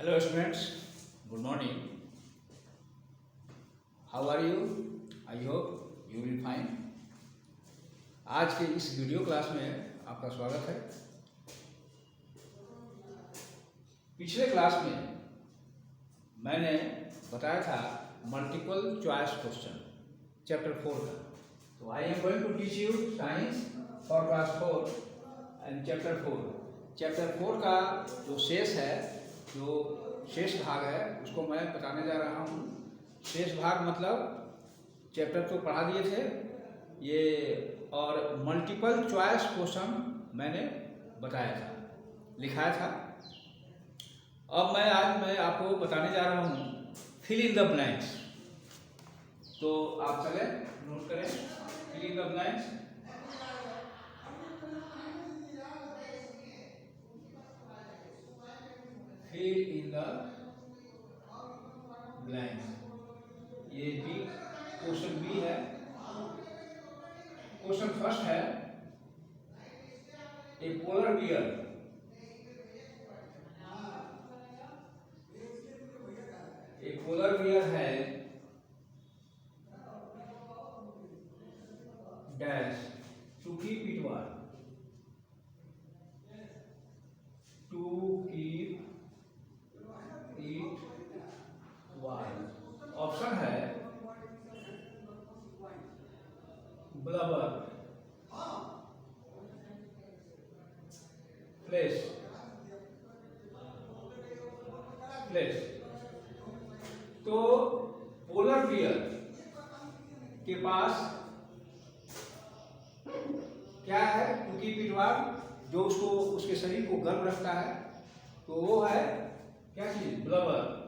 Hello students, good morning. How are you? I hope you will fine. आज के इस video class में आपका स्वागत है। पिछले क्लास में मैंने बताया था मल्टीपल चॉइस क्वेश्चन चैप्टर 4 का। तो I am going to teach you science for class 4 and chapter 4। Chapter 4 का जो शेष है, जो शेष भाग है, उसको मैं बताने जा रहा हूँ। शेष भाग मतलब चैप्टर तो पढ़ा दिए थे ये, और मल्टीपल चॉइस क्वेश्चन मैंने बताया था, लिखाया था। अब आज मैं आपको बताने जा रहा हूँ फिल इन द ब्लैंक्स। तो आप चले नोट करें, fill in the blanks. Fill in the blanks, ये बी क्वेश्चन बी है। क्वेश्चन फर्स्ट है, ए पोलर बियर है dash to keep it warm, to keep it warm. Option है blubber, flash. तो पोलर बियर के पास क्या है? टू कीप इट वार्म, जो उसको उसके शरीर को गर्म रखता है, तो वो है क्या चीज? ब्लबर।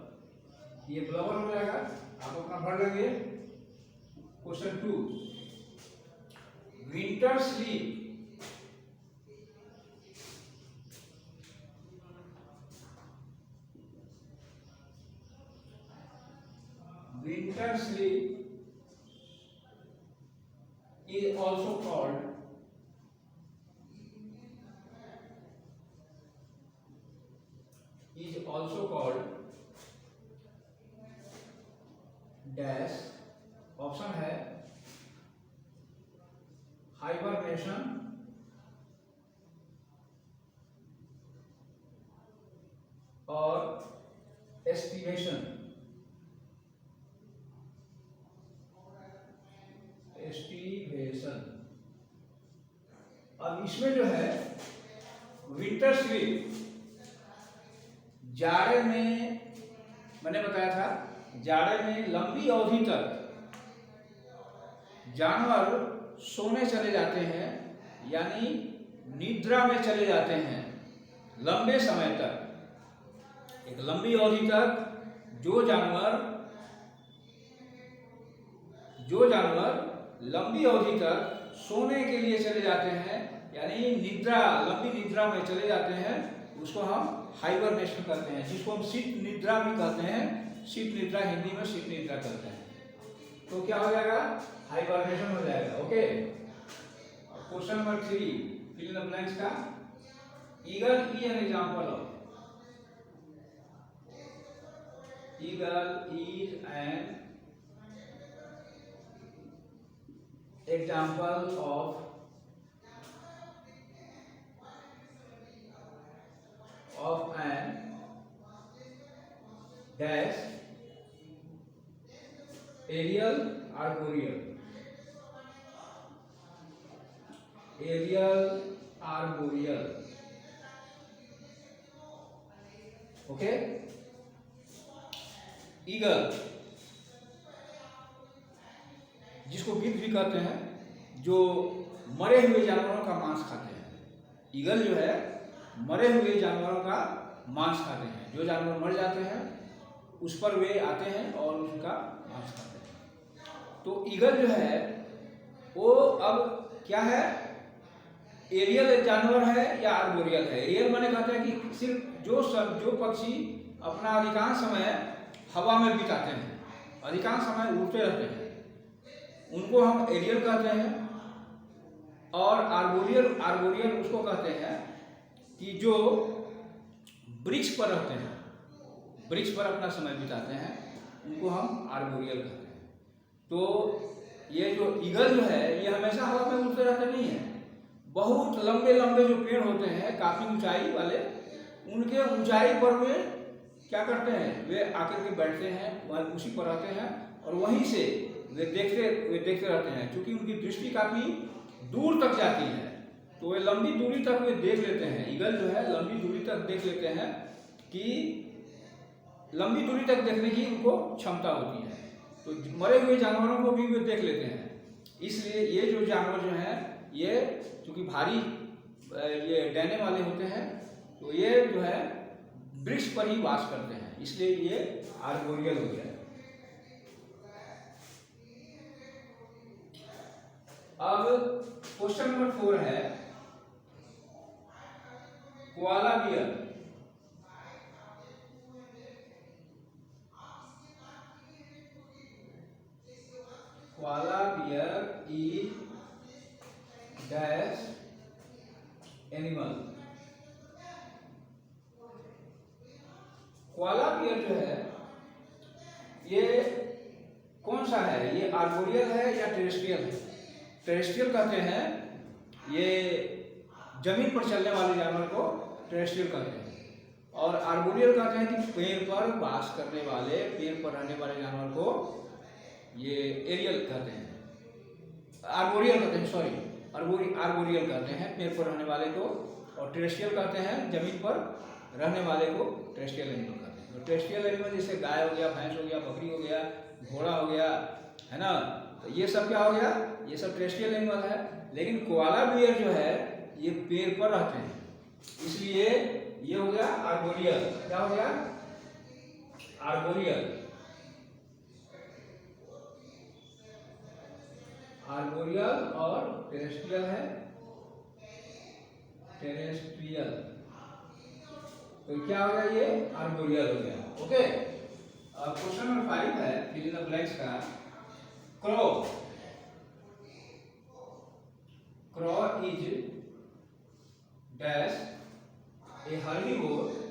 ये ब्लबर हो जाएगा। आप अपना भर लेंगे। Question 2, winter sleep is also called dash। Option है हाइबरनेशन और एस्टिवेशन। अब इसमें जो है विंटर स्लीप, जाड़े में मैंने बताया था, जाड़े में लंबी अवधि तक जानवर सोने चले जाते हैं, यानी निद्रा में चले जाते हैं लंबे समय तक। एक लंबी अवधि तक जो जानवर लंबी अवधि तक सोने के लिए चले जाते हैं, यानी लंबी निद्रा में चले जाते हैं, उसको हम हाइबरनेशन करते हैं, जिसको हम शीत निद्रा भी कहते हैं। शीत निद्रा, हिंदी में शीत निद्रा कहते हैं। तो क्या हो जाएगा? हाइबरनेशन हो जाएगा। Okay. Question number 3, fill in the blanks का। Eagle is an example of, eagle is an example of an dash aerial arboreal okay. Eagle, जिसको गिद्ध भी कहते हैं, जो मरे हुए जानवरों का मांस खाते हैं। ईगल जो है मरे हुए जानवरों का मांस खाते हैं। जो जानवर मर जाते हैं उस पर वे आते हैं और उनका मांस खाते हैं। तो ईगल जो है वो अब क्या है? एरियल जानवर है या आर्बोरियल है? एरियल माने कहते हैं कि सिर्फ जो पक्षी अपना अधिकांश समय हवा में बिताते हैं, अधिकांश समय उड़ते रहते हैं, उनको हम एरियल कहते हैं। और आर्बोरियल उसको कहते हैं कि जो वृक्ष पर रहते हैं, वृक्ष पर अपना समय बिताते हैं, उनको हम आर्बोरियल कहते हैं। तो ये जो ईगल जो है ये हमेशा हवा में उड़ते रहते नहीं है। बहुत लंबे लंबे जो पेड़ होते हैं काफ़ी ऊंचाई वाले, उनके ऊंचाई पर वे क्या करते हैं, वे आकर के बैठते हैं, वह उसी पर रहते हैं और वहीं से वे देखते रहते हैं। क्योंकि उनकी दृष्टि काफ़ी दूर तक जाती है, तो वे लंबी दूरी तक वे देख लेते हैं। ईगल जो है लंबी दूरी तक देख लेते हैं, कि लंबी दूरी तक देखने की उनको क्षमता होती है। तो मरे हुए जानवरों को भी वे देख लेते हैं। इसलिए ये जो जानवर जो हैं ये चूँकि भारी ये डैने वाले होते हैं, तो ये जो है वृक्ष पर ही वास करते हैं, इसलिए ये आर्बोरियल हो गया। अब क्वेश्चन नंबर 4 है koala bear. Koala bear is dash animal. Koala bear जो है ये कौन सा है, ये आर्बोरियल है या टेरेस्ट्रियल है? टेरेस्ट्रियल कहते हैं, ये जमीन पर चलने वाले जानवर को टेरेस्ट्रियल कहते हैं, और आर्बोरियल कहते हैं कि पेड़ पर वास करने वाले, पेड़ पर रहने वाले जानवर को ये एरियल कहते हैं, आर्बोरियल कहते हैं, सॉरी आर्बोरियल कहते हैं पेड़ पर रहने वाले को, और टेरेस्ट्रियल कहते हैं जमीन पर रहने वाले को टेरेस्ट्रियल एनिमल कहते हैं। तो टेरेस्ट्रियल एनिमल जैसे गाय हो गया, भैंस हो गया, बकरी हो गया, घोड़ा हो गया, है ना, तो ये सब क्या हो गया, ये सब टेरेस्ट्रियल एनिमल है। लेकिन कोआला बियर जो है ये पेड़ पर रहते हैं, इसलिए ये हो गया आर्बोरियल। क्या हो गया, आर्बोरियल। आर्बोरियल और टेरेस्ट्रियल है, टेरेस्ट्रियल, तो क्या हो गया, ये आर्बोरियल हो गया। ओके, अब क्वेश्चन नंबर 5 है फिल इन द ब्लैंक्स का। Crow, crow is dash A herbivore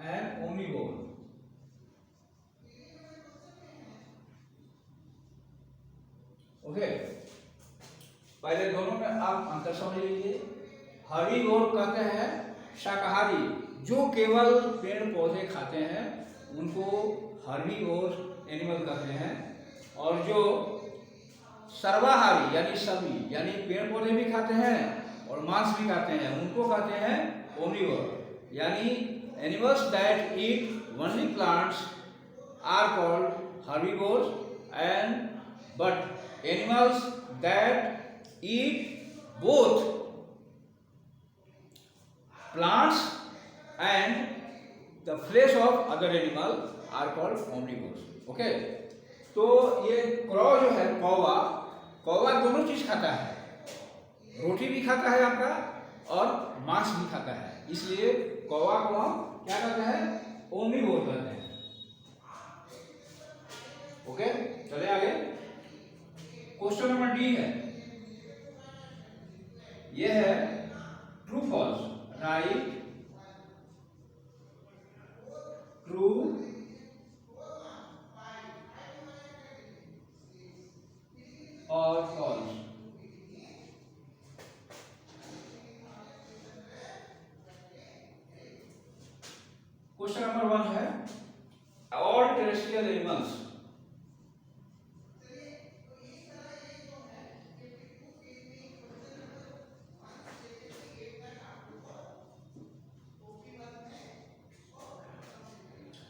and omnivore। Okay, पहले दोनों में आप अंतर समझ लीजिए। हर्बीवोर कहते हैं शाकाहारी, जो केवल पेड़ पौधे खाते हैं उनको हर्बीवोर एनिमल कहते हैं, और जो सर्वाहारी यानी सभी, यानी पेड़ पौधे भी खाते हैं और मांस भी खाते हैं, उनको कहते हैं ओमनिवोर। यानी animals that eat only plants are called herbivores, and but animals that eat both plants and the flesh of other animal are called omnivores। Okay, तो ये क्रॉ जो है, कौवा, कौवा दोनों चीज खाता है, रोटी भी खाता है आपका और मांस भी खाता है, इसलिए कौवा को हम क्या कहते हैं, ओमनिवोर कहते हैं। ओके, चले आगे। क्वेश्चन नंबर डी है, ये है ट्रू फॉल्स, राइट, ट्रू और फॉल्स। क्वेश्चन नंबर 1 है all terrestrial animals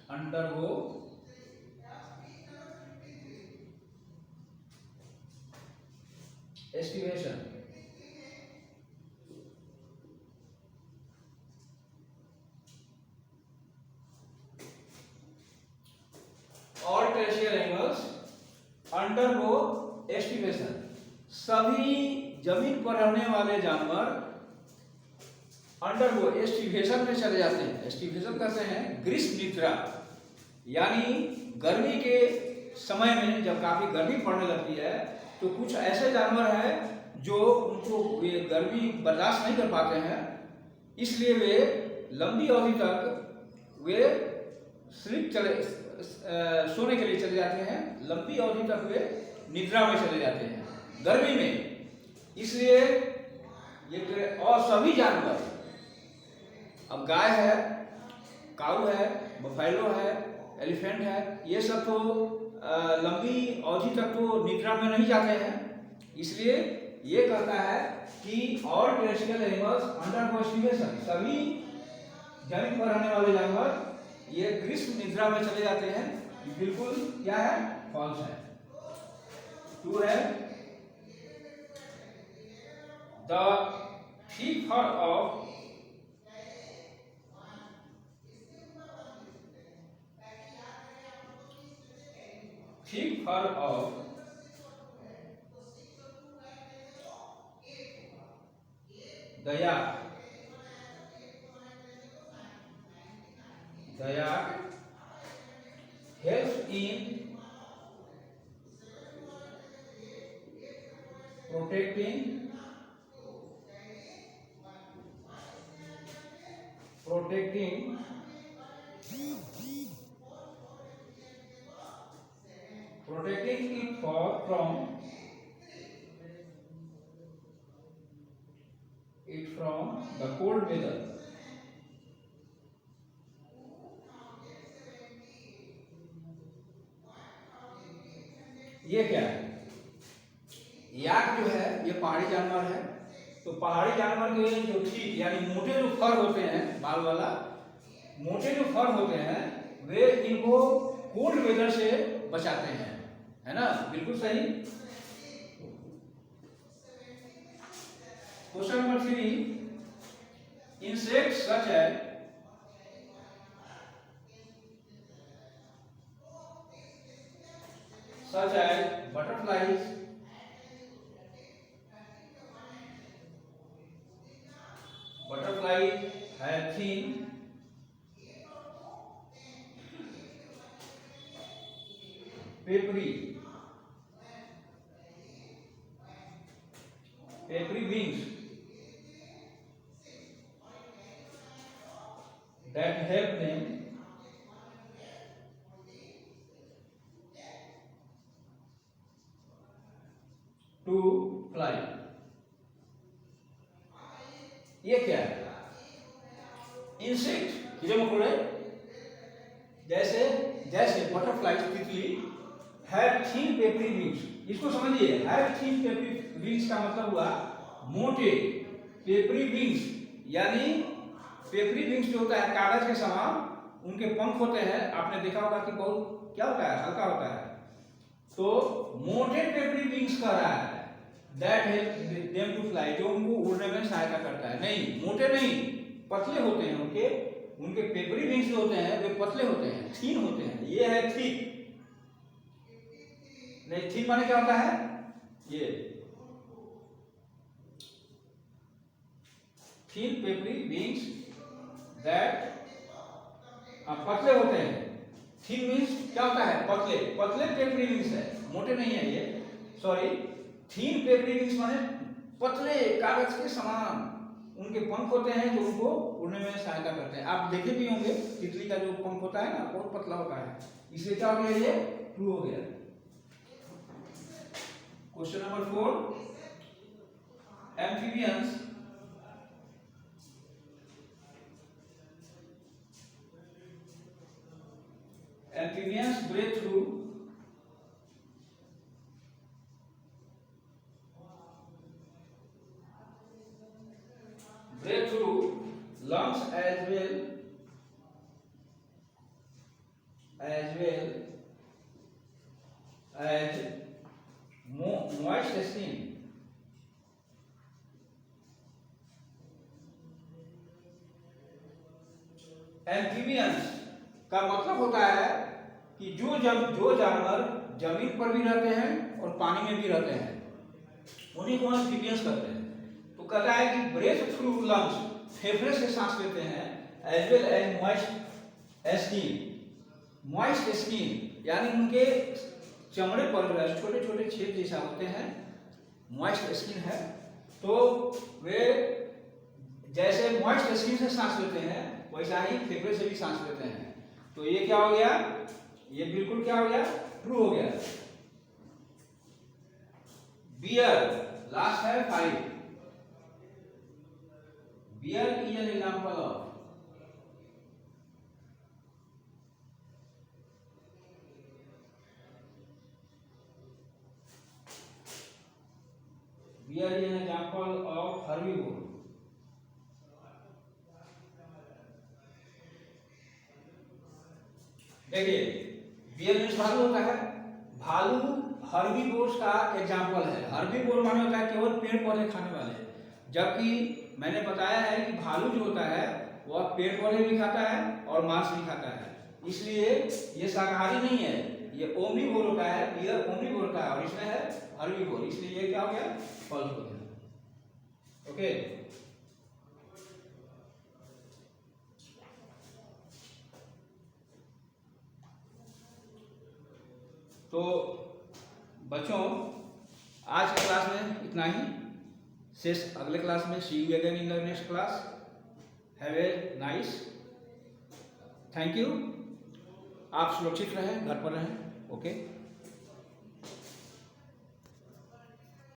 undergo estivation। All terrestrial animals undergo estivation। सभी जमीन पर रहने वाले जानवर अंडरगो एस्टिवेशन में चले जाते हैं। एस्टिवेशन कहते हैं ग्रीष्म निद्रा, यानी गर्मी के समय में जब काफी गर्मी पड़ने लगती है तो कुछ ऐसे जानवर हैं जो उनको वे गर्मी बर्दाश्त नहीं कर पाते हैं, इसलिए वे लंबी अवधि तक वे सोने के लिए चले जाते हैं, लंबी अवधि तक वे निद्रा में चले जाते हैं गर्मी में। इसलिए ये और सभी जानवर, अब गाय है, काऊ है, बफेलो है, एलिफेंट है, ये सब तो लंबी अवधि तक तो निद्रा में नहीं जाते हैं। इसलिए ये कहता है कि all terrestrial animals undergo stimulation, सभी जमीन पर रहने वाले जानवर ये ग्रीष्म निद्रा में चले जाते हैं। बिल्कुल क्या है, फॉल्स है। 2 है the thick fur of the yak helps in protecting it from the cold weather. ये क्या है, याक जो है ये पहाड़ी जानवर है। तो पहाड़ी जानवर के जो ठीक यानी मोटे जो फर होते हैं, बाल वाला मोटे जो फर होते हैं, वे इनको कोल्ड वेदर से बचाते हैं, है ना, बिल्कुल सही। Question number 3, insects such as butterflies, have thin papery wings that help them to fly. ये क्या है, इंसेक्ट कीड़े मकोड़े जैसे बटरफ्लाई तितली हैव थिन पेपरी विंग्स। इसको समझिए, हैव थिन पेपरी विंग्स का मतलब हुआ मोटे, पेपरी विंग्स यानी पेपरी विंग्स जो होता है कागज के समान उनके पंख होते हैं। आपने देखा होगा कि बहुत क्या होता है, हल्का होता है। तो मोटे पेपरी विंग्स कह रहा है, that help them to fly, जो उनको उड़ने में सहायता करता है। नहीं, मोटे नहीं, पतले होते हैं उनके पेपरी विंग्स जो होते हैं वे पतले होते हैं, थीन होते हैं। ये है थिक, नहीं थिन माने क्या होता है, ये थिन पेपरी विंग्स दैट पतले होते हैं। थिन मीन्स क्या होता है, पतले पेपरी विंग्स है, मोटे नहीं है ये, सॉरी। थिन पेपरी विंग्स माने पतले कागज के समान उनके पंख होते हैं जो उनको उड़ने में सहायता करते हैं। आप देखे भी होंगे तितली का जो पंख होता है ना, बहुत पतला होता है, इसलिए क्या हो गया, ये ट्रू हो गया। Question number 4, amphibians breathe through lungs as well as moist skin. Amphibians का मतलब होता है कि जो जानवर जमीन पर भी रहते हैं और पानी में भी रहते हैं, उन्हीं को एम्फीबियंस कहते हैं। तो कहता है कि ब्रेथ थ्रू लंग्स, फेफड़े से सांस लेते हैं, as well as moist skin, moist skin यानी उनके चमड़े पर जो है छोटे छोटे छेद जैसा होते हैं, मॉइस्ट स्किन है, तो वे जैसे मॉइस्ट स्किन से सांस लेते हैं वैसा ही फेफड़े से भी सांस लेते हैं। तो ये क्या हो गया, ये बिल्कुल क्या हो गया, ट्रू हो गया। बियर, लास्ट है 5। Bear is an example of, bear is an example of herbivore. देखिए बियर मीन्स भालू होता है, भालू हर्बीवोर्स का एग्जाम्पल है। हर्बीवोर माने होता है केवल पेड़ पौधे खाने वाले, जबकि मैंने बताया है कि भालू जो होता है वह पेड़ पौधे भी खाता है और मांस भी खाता है, इसलिए ये शाकाहारी नहीं है, ये ओमनीवोर होता है, बियर ओमनीवोर का है और इसमें है हर्बीवोर, इसलिए ये क्या हो गया, फॉल्स हो गया। ओके, तो बच्चों आज की क्लास में इतना ही, शेष अगले क्लास में। See you again in the next class. Have a nice, thank you. आप सुरक्षित रहें, घर पर रहें। ओके।